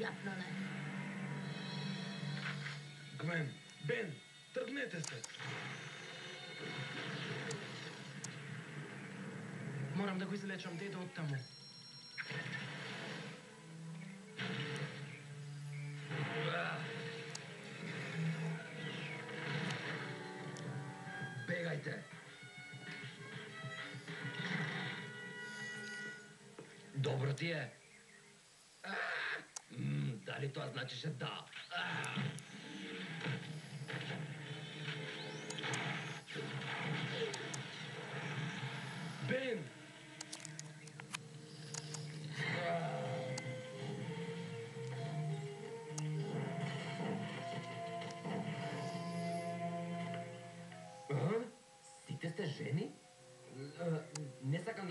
зяпнале. Гвен, Бен, тръгнете се! Moram da go izlečam dedo od tamo. Бегайте! Добро ти е? Дали това значеше да? Бен! Сите сте жени? Не сакам